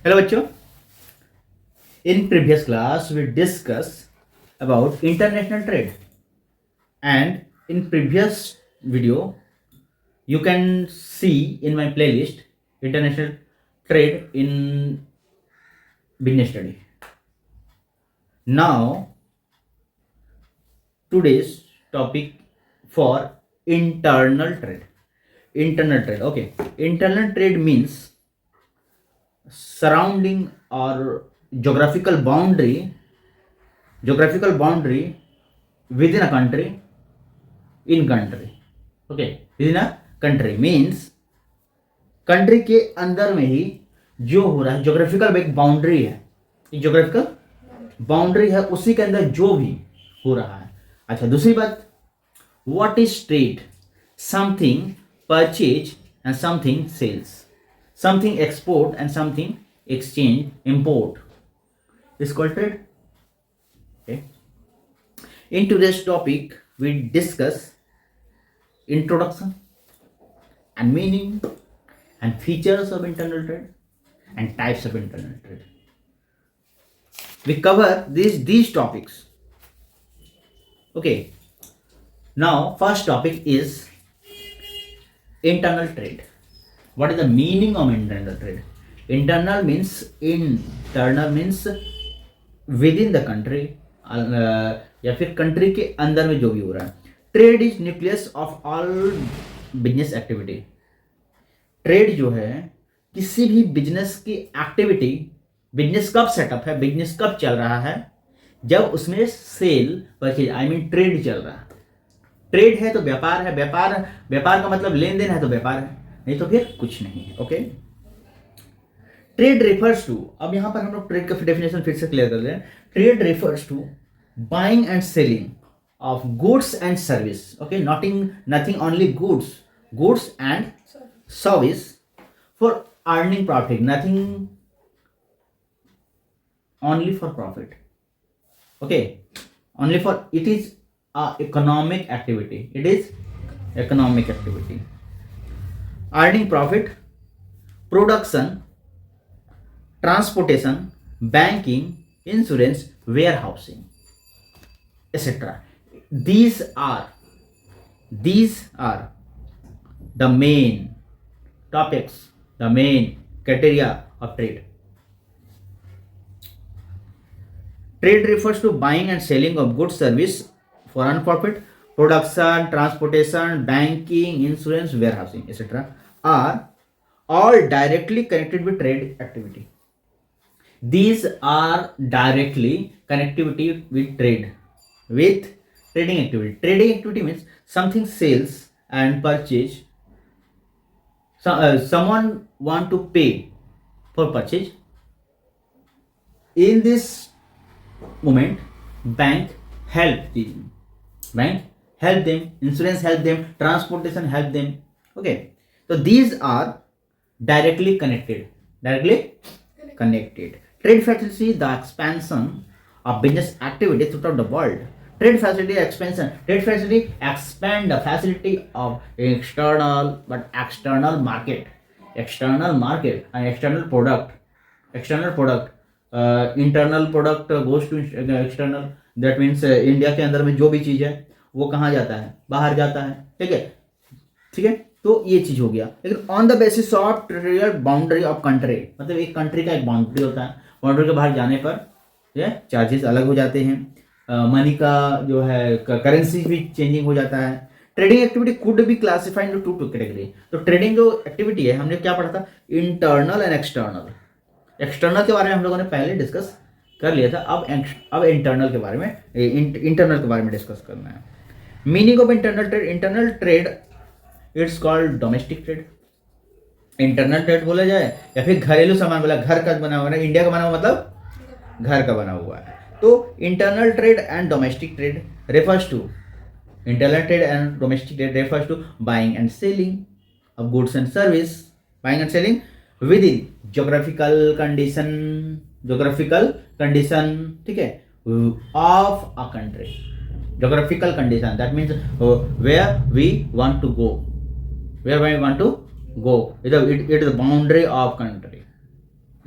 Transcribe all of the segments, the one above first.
Hello बच्चों, in previous class we discussed about international trade, and in previous video you can see in my playlist international trade in business study. Now today's topic for internal trade. Internal trade, okay. Internal trade means surrounding or geographical boundary within a country, in country, okay. within a country means country के अंदर में ही जो हो रहा है, geographical एक boundary है, geographical boundary है, उसी के अंदर जो भी हो रहा है. अच्छा, दूसरी बात, what is trade? Something purchase and something sales, something export and something exchange, import is called trade. Okay. In today's topic, we discuss introduction and meaning and features of internal trade and types of internal trade. We cover these topics. Okay. Now, first topic is internal trade. What is the meaning of internal trade? Internal means within the country, या फिर country के अंदर में जो भी हो रहा है. Trade is nucleus of all business activity. Trade जो है किसी भी बिजनेस की एक्टिविटी, बिजनेस कब सेटअप है, बिजनेस कब चल रहा है, जब उसमें cell purchase, I mean trade चल रहा है. ट्रेड है तो व्यापार है, व्यापार का मतलब लेन देन है तो व्यापार है, नहीं तो फिर कुछ नहीं है. ओके. ट्रेड रेफर्स टू, अब यहां पर हम लोग ट्रेड का डेफिनेशन फिर से क्लियर कर रहे हैं. Trade refers to buying and selling of goods and service. Okay, nothing only goods and service for earning profit, nothing only for profit. Okay, only for, it is economic activity. It is economic activity. Earning profit, production, transportation, banking, insurance, warehousing, etc. These are the main topics, the main criteria of trade. Trade refers to buying and selling of goods, service for earned profit. Production, transportation, banking, insurance, warehousing, etc. are all directly connected with trade activity. These are directly connectivity with trading activity. Trading activity means something sells and purchase. Someone want to pay for purchase. In this moment, bank help them, insurance help them, transportation help them. Okay, so these are directly connected. Trade facility the expansion of business activity throughout the world. Trade facility expand the facility of external market and external product. Internal product goes to external. That means India के अंदर में जो भी चीज है वो कहाँ जाता है, बाहर जाता है. ठीक है. तो ये चीज हो गया. लेकिन on the basis of territorial boundary of country, मतलब एक कंट्री का एक बाउंड्री होता है, बाउंड्री के बाहर जाने पर ये चार्जेस अलग हो जाते हैं, मनी का जो है करेंसी भी चेंजिंग हो जाता है. Trading activity could be classified into two category. तो ट्रेडिंग जो एक्टिविटी है, हमने क्या पढ़ा था, इंटरनल एंड एक्सटर्नल. एक्सटर्नल के बारे में हम लोगों ने पहले डिस्कस कर लिया था. अब इंटरनल के बारे में डिस्कस करना है. Meaning of internal trade it's called domestic trade. Internal trade बोला जाए या फिर घरेलू सामान बोला, घर का बना हुआ, इंडिया का बना हुआ मतलब घर का बना हुआ है. तो internal trade and domestic trade refers to buying and selling of goods and service, buying and selling within geographical condition, ठीक है, of a country. Geographical condition, that means where we want to go. It is the boundary of country.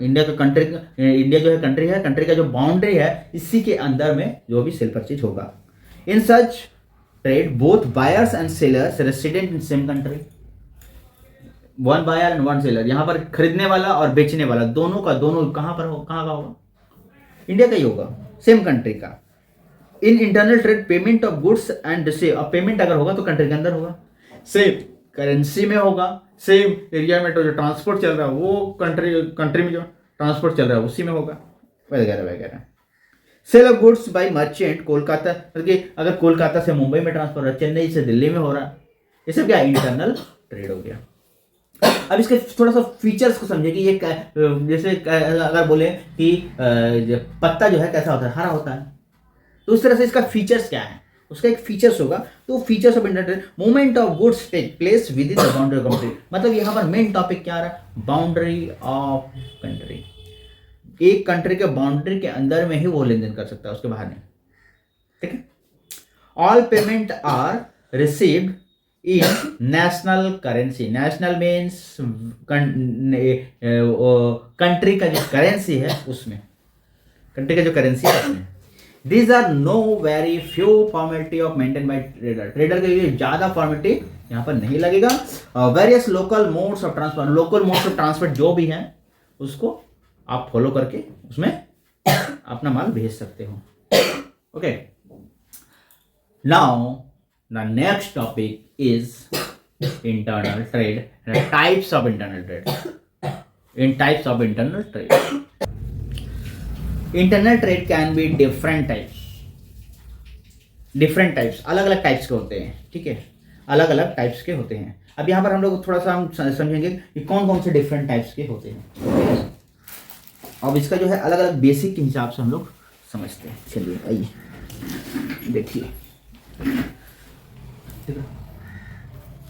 India का country, India जो है country है, country का जो boundary है इसी के अंदर में जो भी सेल परचेज होगा। In such trade both buyers and sellers resident in same country, one buyer and one seller, यहाँ पर खरीदने वाला और बेचने वाला दोनों का दोनों कहाँ पर हो, कहाँ का होगा, इंडिया का ही होगा, सेम कंट्री का। In internal trade payment of goods and receive, अब पेमेंट अगर होगा तो कंट्री के अंदर होगा, सेम करेंसी में होगा, सेम एरिया में तो जो ट्रांसपोर्ट चल रहा है वो कंट्री में जो ट्रांसपोर्ट चल रहा है उसी में होगा, वगैरह वगैरह। Sale of goods by merchant Kolkata, अगर कोलकाता से मुंबई में ट्रांसफर हो रहा है, चेन्नई से दिल्ली में हो रहा है, ये सब क्या इंटरनल ट्रेड हो गया। अब इसके थोड़ा सा फीचर्स को समझे कि ये जैसे अगर बोले कि पत्ता जो है कैसा होता है, हरा होता है, तो उस तरह से इसका फीचर्स क्या है, उसका एक फीचर्स होगा। तो features of internal movement of goods take place within the boundary of country, मतलब यहाँ पर मेन टॉपिक क्या आ रहा है, बाउंड्री ऑफ कंट्री। एक कंट्री के बाउंड्री के अंदर में ही वो लेन देन कर सकता है, उसके बाहर नहीं, ठीक है। All payment are received in national currency, national means country का जो करेंसी है उसमें, कंट्री का जो करेंसी है उसमें। These are no very few formality of maintained by trader, trader के लिए ज़्यादा फॉर्मेलिटी यहाँ पर नहीं लगेगा। Various local modes of transfer, local modes of transfer जो भी हैं उसको आप फॉलो करके उसमें अपना माल भेज सकते हो। Okay, now the next topic is internal trade, types of internal trade. In types of internal trade, internal trade can be different types, अलग अलग टाइप्स के होते हैं, ठीक है, अलग अलग टाइप्स के होते हैं। अब यहाँ पर हम लोग थोड़ा सा हम समझेंगे कि कौन कौन से डिफरेंट टाइप्स के होते हैं। अब इसका जो है अलग अलग बेसिक के हिसाब से हम लोग समझते हैं। चलिए आइए देखिए,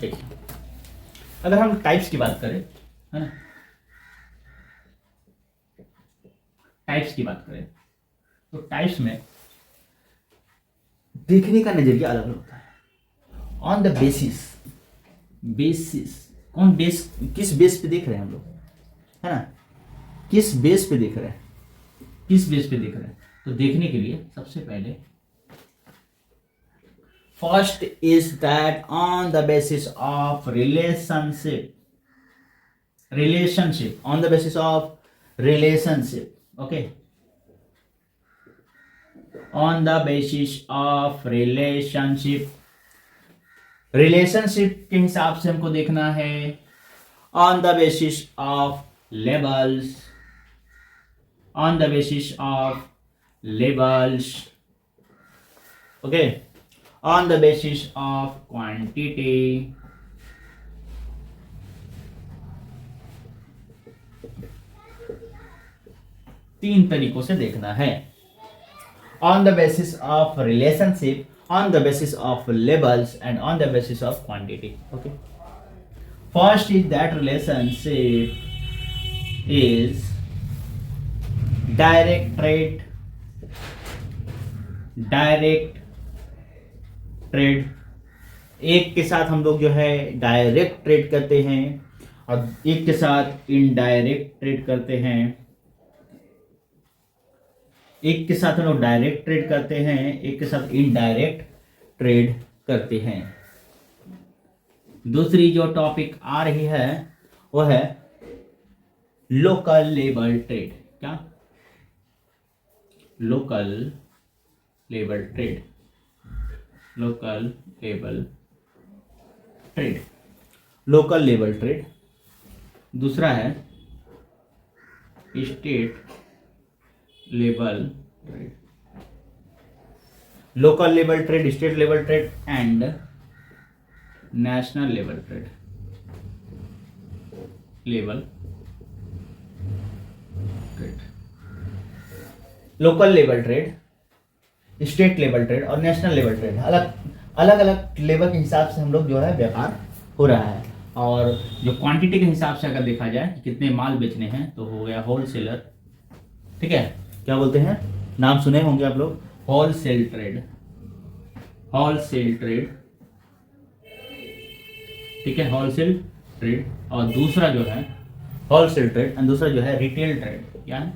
ठीक है। अगर हम टाइप्स की बात करें, है ना, टाइप्स की बात करें तो टाइप्स में देखने का नजरिया अलग अलग होता है। ऑन द बेसिस, कौन बेस, किस बेस पे देख रहे हैं हम लोग, है ना, किस बेस पे देख रहे हैं, तो देखने के लिए सबसे पहले first is that on the basis of relationship, on the basis of relationship, okay, on the basis of relationship के हिसाब से हमको देखना है। on the basis of labels, okay, on the basis of quantity, तीन तरीकों से देखना है। On the basis of relationship, on the basis of labels and on the basis of quantity. Okay, first is that relationship is direct trade, एक के साथ हम लोग जो है डायरेक्ट ट्रेड करते हैं और एक के साथ इनडायरेक्ट ट्रेड करते हैं। एक के साथ हम लोग डायरेक्ट ट्रेड करते हैं, एक के साथ इनडायरेक्ट ट्रेड करते हैं। दूसरी जो टॉपिक आ रही है वो है लोकल लेबल ट्रेड। क्या? Local label trade, local label trade. दूसरा है state label trade, local label trade, state label trade and national label trade. Local label trade, state label trade और नेशनल लेबल ट्रेड, अलग level के हिसाब से हम लोग जो है व्यापार हो रहा है। और जो क्वांटिटी के हिसाब से अगर देखा जाए कि कितने माल बेचने हैं तो हो गया होलसेलर, ठीक है, क्या बोलते हैं, नाम सुने होंगे आप लोग, होलसेल ट्रेड, ठीक है, होलसेल ट्रेड। और दूसरा जो है होलसेल ट्रेड, एंड दूसरा जो है रिटेल ट्रेड, यानी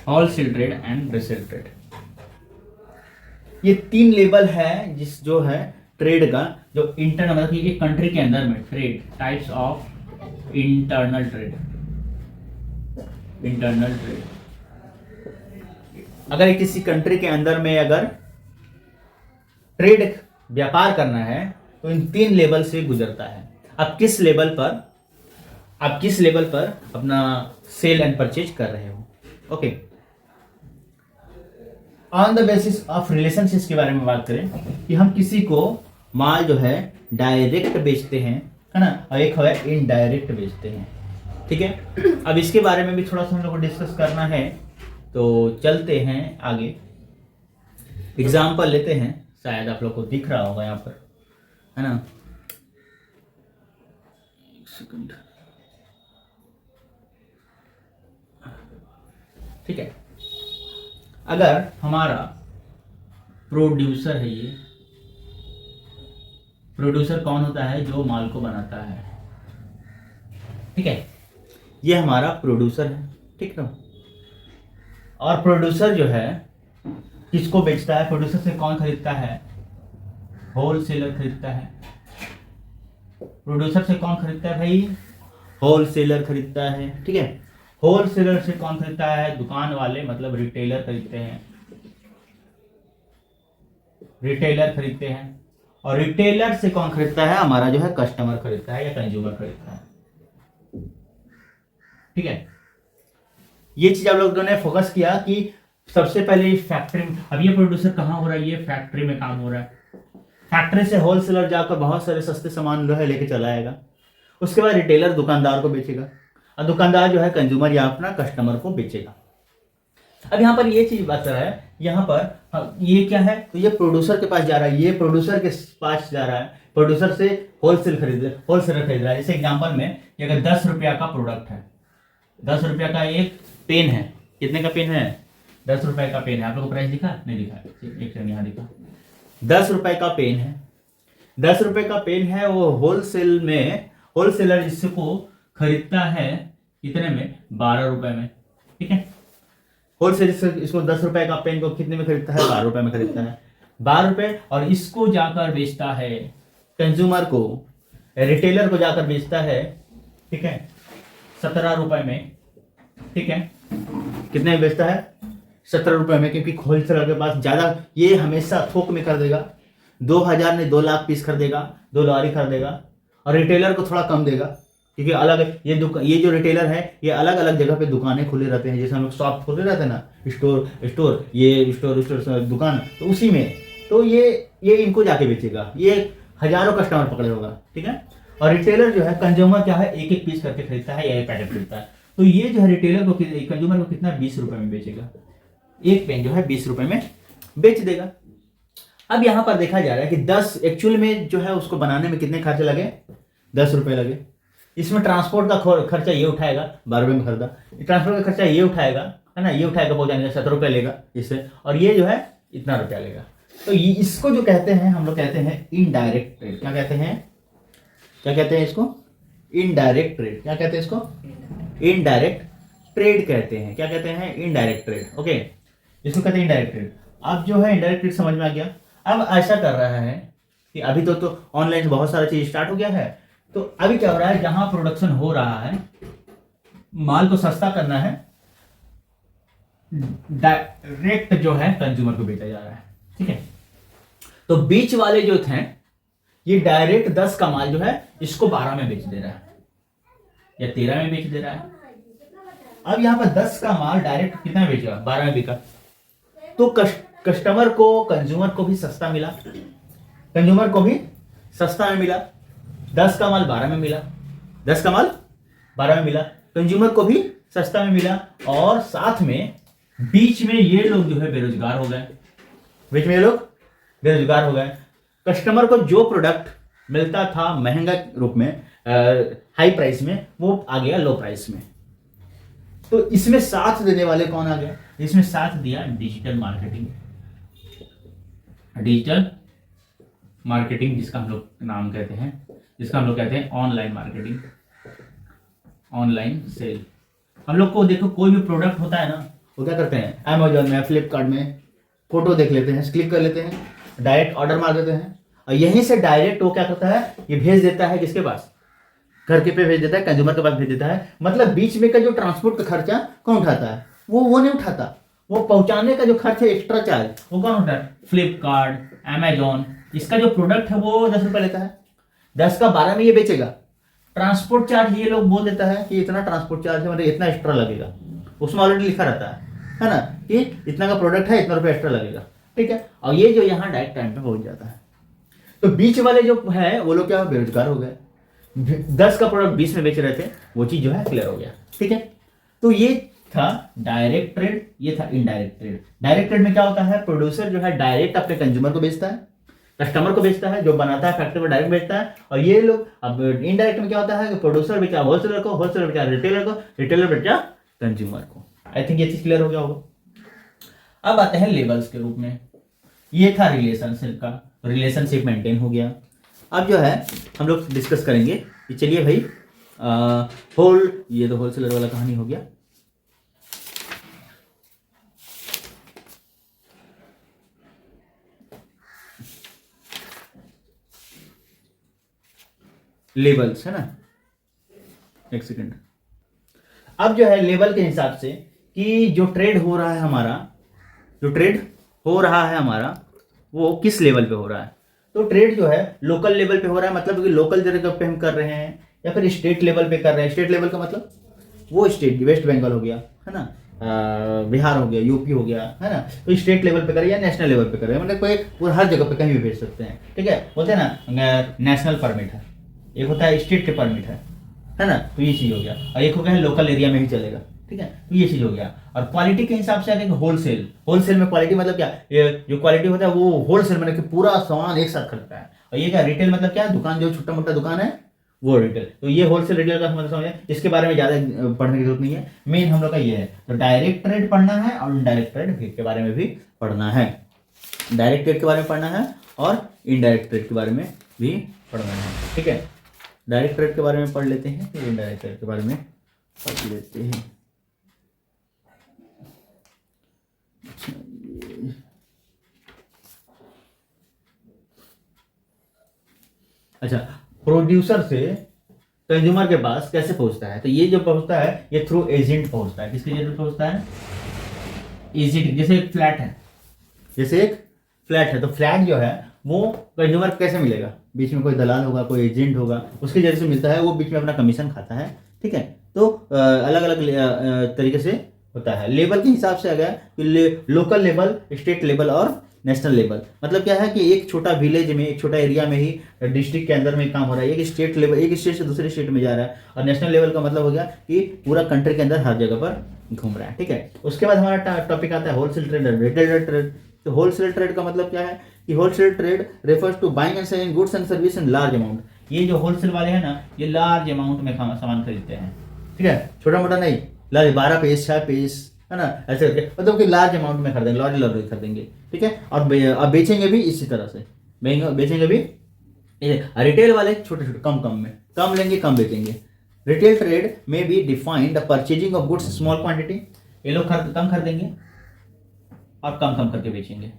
wholesale trade and retail trade. ये 3 लेवल है जिस जो है ट्रेड का, जो इंटरनल मतलब कि एक कंट्री के अंदर में trade, types of internal trade. Internal trade, अगर किसी कंट्री के अंदर में अगर ट्रेड व्यापार करना है तो इन 3 लेवल से गुजरता है। आप किस लेवल पर अपना सेल एंड परचेज कर रहे हो। Okay, on the basis of relationships के बारे में बात करें कि हम किसी को माल जो है डायरेक्ट बेचते हैं, है ना, और एक है इनडायरेक्ट बेचते हैं। ठीक है, अब इसके बारे में भी थोड़ा सा हम लोग को डिस्कस करना है, तो चलते हैं आगे। एग्जाम्पल लेते हैं, शायद आप लोग को दिख रहा होगा यहाँ पर, है ना। एक सेकंड, ठीक है। अगर हमारा प्रोड्यूसर है, ये प्रोड्यूसर कौन होता है? जो माल को बनाता है, ठीक है, ये हमारा प्रोड्यूसर है, ठीक ना। और प्रोड्यूसर जो है किसको बेचता है? प्रोड्यूसर से कौन खरीदता है? होलसेलर खरीदता है। प्रोड्यूसर से कौन खरीदता है भाई? होलसेलर खरीदता है, ठीक है। होलसेलर से कौन खरीदता है? दुकान वाले, मतलब रिटेलर खरीदते हैं, रिटेलर खरीदते हैं। और रिटेलर से कौन खरीदता है? हमारा जो है कस्टमर खरीदता है या कंज्यूमर खरीदता है, ठीक है। ये चीज आप लोगों ने फोकस किया कि सबसे पहले फैक्ट्री, अब ये प्रोड्यूसर कहाँ हो रहा है? ये फैक्ट्री में काम हो रहा है। फैक्ट्री से होलसेलर जाकर बहुत सारे सस्ते सामान जो है लेके चला आएगा। उसके बाद रिटेलर दुकानदार को बेचेगा, और दुकानदार जो है कंज्यूमर या अपना कस्टमर को बेचेगा। अब यहाँ पर ये चीज बात रहा है, यहाँ पर ये क्या है? तो ये प्रोड्यूसर के पास जा रहा है, ये प्रोड्यूसर के पास जा रहा है, प्रोड्यूसर से होलसेलर खरीद रहा है। जैसे एग्जाम्पल में, अगर 10 रुपया का प्रोडक्ट है, 10 रुपया का एक पेन है। कितने का पेन है? 10 रुपए का पेन है। आप लोगों को प्राइस दिखा? नहीं दिखा, एक सेकंड यहाँ दिखा। 10 रुपए का पेन है, 10 रुपए का पेन है। वो होलसेल में, होलसेलर इसको खरीदता है कितने में? 12 रुपए में, ठीक है। होलसेल इसको 10 रुपए का पेन को कितने में खरीदता है? 12 रुपए में खरीदता है, 12 रुपए। और इसको जाकर बेचता है कंज्यूमर को, रिटेलर को जाकर बेचता है, ठीक है, 17 रुपए में, ठीक है। कितने में बेचता है? 17 रुपए में, क्योंकि होलसेलर के पास ज्यादा, ये हमेशा थोक में कर देगा। 2000 ने 2 लाख पीस खरीदेगा, 2 लॉरी खरीदेगा। और रिटेलर को थोड़ा कम देगा, क्योंकि अलग ये जो रिटेलर है, ये अलग अलग जगह पे दुकानें खुले रहते हैं। जैसे हम लोग शॉप खोले रहते हैं ना, स्टोर ये स्टोर दुकान, तो उसी में तो ये इनको जाके बेचेगा। ये हजारों कस्टमर पकड़े होगा, ठीक है। और रिटेलर जो है, कंज्यूमर क्या है, एक एक पीस करके खरीदता है या एक पैकेट खरीदता है। तो ये जो है रिटेलर को, कंज्यूमर को कितना? 20 रुपए में बेचेगा। एक पेन जो है 20 रुपए में बेच देगा। अब यहां पर देखा जा रहा है कि 10 एक्चुअल में जो है उसको बनाने में कितने खर्चे लगे? 10 रुपए लगे। इसमें ट्रांसपोर्ट का खर्चा ये उठाएगा, 12 रुपए में खरीदा, ट्रांसपोर्ट का खर्चा ये उठाएगा, है ना, ये उठाएगा, पहुंचाने का 17 रुपए लेगा इससे, और ये जो है इतना रुपया लेगा। तो ये इसको जो कहते हैं, हम लोग कहते हैं इनडायरेक्ट ट्रेड। क्या कहते हैं? क्या कहते हैं इसको? Indirect trade. क्या कहते हैं इसको? इनडायरेक्ट ट्रेड कहते हैं। क्या कहते हैं? Indirect trade. ओके, इसको कहते हैं इनडायरेक्ट ट्रेड। अब जो है इनडायरेक्ट ट्रेड समझ में आ गया। अब ऐसा कर रहा है कि अभी तो ऑनलाइन बहुत सारा चीज स्टार्ट हो गया है। तो अभी क्या हो रहा है, जहां प्रोडक्शन हो रहा है, माल को सस्ता करना है, डायरेक्ट जो है कंज्यूमर को बेचा जा रहा है, ठीक है। तो बीच वाले जो थे, ये डायरेक्ट 10 का माल जो है इसको 12 में बेच दे रहा है या 13 में बेच दे रहा है। अब यहां पर 10 का माल डायरेक्ट कितना में बेचेगा? 12 में बिका। तो कस्टमर को, कंज्यूमर को भी सस्ता मिला, कंज्यूमर को भी सस्ता में मिला। 10 का माल 12 में मिला, 10 का माल 12 में मिला, कंज्यूमर को भी सस्ता में मिला। और साथ में बीच में ये लोग जो है बेरोजगार हो गए, बीच में ये लोग बेरोजगार हो गए। कस्टमर को जो प्रोडक्ट मिलता था महंगा रूप में, हाई प्राइस में, वो आ गया लो प्राइस में। तो इसमें साथ देने वाले कौन आ गए? इसमें साथ दिया डिजिटल मार्केटिंग। डिजिटल मार्केटिंग, जिसका हम लोग नाम कहते हैं, जिसका हम लोग कहते हैं ऑनलाइन मार्केटिंग, ऑनलाइन सेल। हम लोग को देखो कोई भी प्रोडक्ट होता है ना, वो क्या करते हैं, अमेजोन में, फ्लिपकार्ट में फोटो देख लेते हैं, क्लिक कर लेते हैं, डायरेक्ट ऑर्डर मार देते हैं, और यहीं से डायरेक्ट वो क्या करता है, ये भेज देता है किसके पास, घर के पे भेज देता है, कंज्यूमर के पास भेज देता है। मतलब बीच में का जो ट्रांसपोर्ट का खर्चा कौन उठाता है, वो नहीं उठाता। वो पहुंचाने का जो खर्च है, एक्स्ट्रा चार्ज, वो कौन उठाता है, फ्लिपकार्ट, अमेजोन। इसका जो प्रोडक्ट है वो 10 रुपये लेता है, 10 का 12 में ये बेचेगा। ट्रांसपोर्ट चार्ज ये लोग बोल देता है कि इतना ट्रांसपोर्ट चार्ज है, मतलब इतना एक्स्ट्रा लगेगा, उसमें ऑलरेडी लिखा रहता है ना, कि इतना का प्रोडक्ट है, इतना रुपये एक्स्ट्रा लगेगा, ठीक है। और ये जो यहाँ डायरेक्ट टाइम पे पहुंच जाता है, तो बीच वाले जो है वो लोग क्या बेरोजगार हो गए। 10 का प्रोडक्ट 20 में बेच रहे थे, वो चीज जो है क्लियर हो गया, ठीक है। तो ये था डायरेक्ट ट्रेड, ये था इनडायरेक्ट ट्रेड। डायरेक्ट ट्रेड में क्या होता है, प्रोड्यूसर जो है डायरेक्ट अपने कंज्यूमर को बेचता है, कस्टमर को बेचता है, जो बनाता है फैक्ट्री में डायरेक्ट बेचता है। और ये लोग, अब इनडायरेक्ट में क्या होता है कि प्रोड्यूसर बेचा होलसेलर को, होलसेलर बेचा रिटेलर को, रिटेलर बेचा कंज्यूमर को। आई थिंक ये चीज क्लियर हो गया होगा। अब आते हैं लेबल्स के रूप में। ये था रिलेशनशिप का, रिलेशनशिप मेंटेन हो गया। अब जो है हम लोग डिस्कस करेंगे कि चलिए भाई, ये तो होलसेलर वाला कहानी हो गया। लेबल्स है ना, एक सेकंड। अब जो है लेवल के हिसाब से कि जो ट्रेड हो रहा है हमारा, जो ट्रेड हो रहा है हमारा, वो किस लेवल पे हो रहा है। तो ट्रेड जो है लोकल लेवल पे हो रहा है, मतलब कि लोकल जगह पे हम कर रहे हैं, या फिर स्टेट लेवल पे कर रहे हैं। स्टेट लेवल का मतलब वो स्टेट, वेस्ट बंगाल हो गया है ना, बिहार हो गया, यूपी हो गया, है ना। तो स्टेट लेवल पे कर रहे हैं या नेशनल लेवल पे कर रहे हैं, मतलब कोई वो हर जगह पे कहीं भी भेज सकते हैं, ठीक है। बोलते हैं ना नेशनल परमिट है, एक होता है स्टेट के परमिट है ना। तो ये चीज हो गया, और एक हो गया लोकल एरिया में ही चलेगा, ठीक है। तो ये चीज हो गया। और क्वालिटी के हिसाब से आगे होलसेल, होलसेल में क्वालिटी मतलब क्या, ये जो क्वालिटी होता है वो होलसेल मतलब कि पूरा सामान एक साथ खरीदता है। और ये क्या रिटेल मतलब क्या, दुकान, जो छोटा मोटा दुकान है वो रिटेल। तो ये होलसेल रिटेल का मतलब समझे, इसके बारे में ज्यादा पढ़ने की जरूरत नहीं है। मेन हम लोग का ये है, तो डायरेक्ट ट्रेड पढ़ना है और इनडायरेक्ट ट्रेड के बारे में भी पढ़ना है। डायरेक्ट ट्रेड के बारे में पढ़ना है और इनडायरेक्ट ट्रेड के बारे में भी पढ़ना है, ठीक है। डायरेक्ट ट्रेड के बारे में पढ़ लेते हैं, फिर इनडायरेक्ट ट्रेड के बारे में पढ़ लेते हैं। अच्छा, प्रोड्यूसर से कंज्यूमर के पास कैसे पहुंचता है, तो ये जो पहुंचता है ये थ्रू एजेंट पहुंचता है। किसके जरिए पहुंचता है, एजेंट। जैसे एक फ्लैट है, जैसे एक फ्लैट है, तो फ्लैट जो है वो कंज्यूमर कैसे मिलेगा, बीच में कोई दलाल होगा, कोई एजेंट होगा, उसके जरिए से मिलता है, वो बीच में अपना कमीशन खाता है, ठीक है। तो अलग अलग तरीके से होता है। लेवल के हिसाब से आ गया लोकल लेवल, स्टेट लेवल और नेशनल लेवल। मतलब क्या है कि एक छोटा विलेज में, एक छोटा एरिया में ही, डिस्ट्रिक्ट के अंदर में काम हो रहा है, एक स्टेट लेवल, एक स्टेट से दूसरे स्टेट में जा रहा है। और नेशनल लेवल का मतलब हो गया कि पूरा कंट्री के अंदर हर जगह पर घूम रहा है, ठीक है। उसके बाद हमारा टॉपिक आता है होलसेल ट्रेड और रिटेल ट्रेड। तो होलसेल ट्रेड का मतलब क्या है कि wholesale trade refers to buying and selling goods and service in large amount. ये जो होलसेल वाले हैं ना, ये लार्ज अमाउंट में सामान खरीदते हैं, ठीक है, छोटा मोटा नहीं। लार्ज 12 पीस 6 पीस, है ना, ऐसे करके, मतलब कि लार्ज अमाउंट में खरीदेंगे, लार्ज खरीदेंगे, ठीक है। और बेचेंगे भी इसी तरह से, बेचेंगे भी। रिटेल वाले छोटे छोटे कम में, कम लेंगे कम बेचेंगे। रिटेल ट्रेड में be defined the purchasing of goods small quantity. ये लोग कम खरीदेंगे और कम करके बेचेंगे,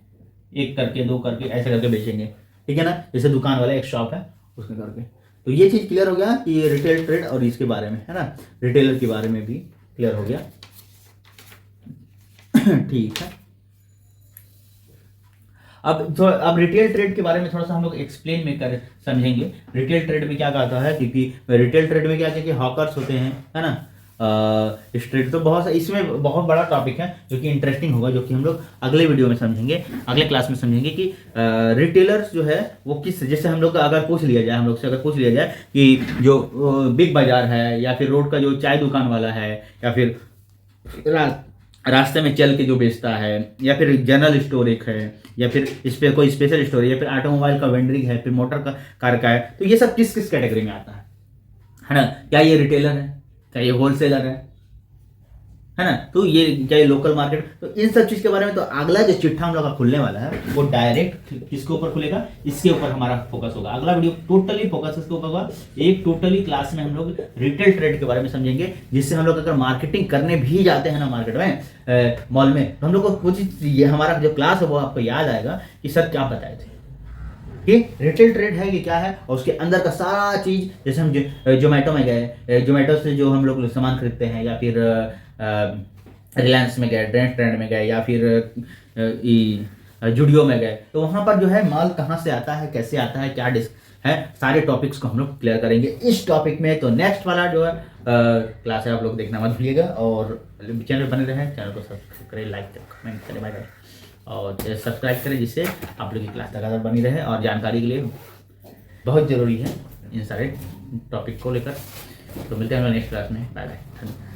एक करके, दो करके, ऐसे करके बेचेंगे, ठीक है ना। जैसे दुकान वाला एक शॉप है उसमें करके। तो ये चीज क्लियर हो गया कि ये रिटेल ट्रेड और इसके बारे में, है ना, रिटेलर के बारे में भी क्लियर हो गया, ठीक है। अब रिटेल ट्रेड के बारे में थोड़ा सा हम लोग एक्सप्लेन में कर समझेंगे। रिटेल ट्रेड में क्या कहता है, क्योंकि रिटेल ट्रेड में क्या है कि हॉकर्स होते हैं, है ना, स्ट्रेट। तो बहुत, इसमें बहुत बड़ा टॉपिक है जो कि इंटरेस्टिंग होगा, जो कि हम लोग अगले वीडियो में समझेंगे, अगले क्लास में समझेंगे कि रिटेलर्स जो है वो किस, जैसे हम लोग का अगर पूछ लिया जाए, हम लोग से अगर पूछ लिया जाए कि जो बिग बाजार है, या फिर रोड का जो चाय दुकान वाला है, या फिर रास्ते में चल के जो बेचता है, या फिर जनरल स्टोर एक है, या फिर इस पे कोई स्पेशल स्टोर, या फिर ऑटोमोबाइल का वेंडरिंग है, फिर मोटर का कार का है, तो ये सब किस किस कैटेगरी में आता है ना। क्या ये रिटेलर है, क्या ये होलसेलर है है ना। तो ये चाहे लोकल मार्केट, तो इन सब चीज़ के बारे में तो अगला जो चिट्ठा हम लोग का खुलने वाला है वो डायरेक्ट किसके ऊपर खुलेगा, इसके ऊपर हमारा फोकस होगा। अगला वीडियो टोटली फोकस इसके ऊपर होगा। एक टोटली क्लास में हम लोग रिटेल ट्रेड के बारे में समझेंगे, जिससे हम लोग अगर मार्केटिंग करने भी जाते हैं ना मार्केट में, मॉल में, तो हम लोग को कुछ ये हमारा जो क्लास है वो आपको याद आएगा कि सर क्या बताए थे कि रिटेल ट्रेड है कि क्या है, और उसके अंदर का सारा चीज, जैसे हम जोमेटो में गए, जोमेटो से जो हम लोग सामान खरीदते हैं, या फिर रिलायंस में गए, ट्रेंड में गए, या फिर जुडियो में गए, तो वहाँ पर जो है माल कहाँ से आता है, कैसे आता है, क्या डिस्क है, सारे टॉपिक्स को हम लोग क्लियर करेंगे इस टॉपिक में। तो नेक्स्ट वाला जो है क्लास है आप लोग देखना मत भूलिएगा, और चैनल बने रहे, चैनल को सब्सक्राइब करें, लाइक करें, कमेंट करें, बाय बाय, और सब्सक्राइब करें, जिससे आप लोग की क्लास लगातार बनी रहे और जानकारी के लिए बहुत ज़रूरी है इन सारे टॉपिक को लेकर। तो मिलते हैं हम लोग नेक्स्ट क्लास में, बाय बाय।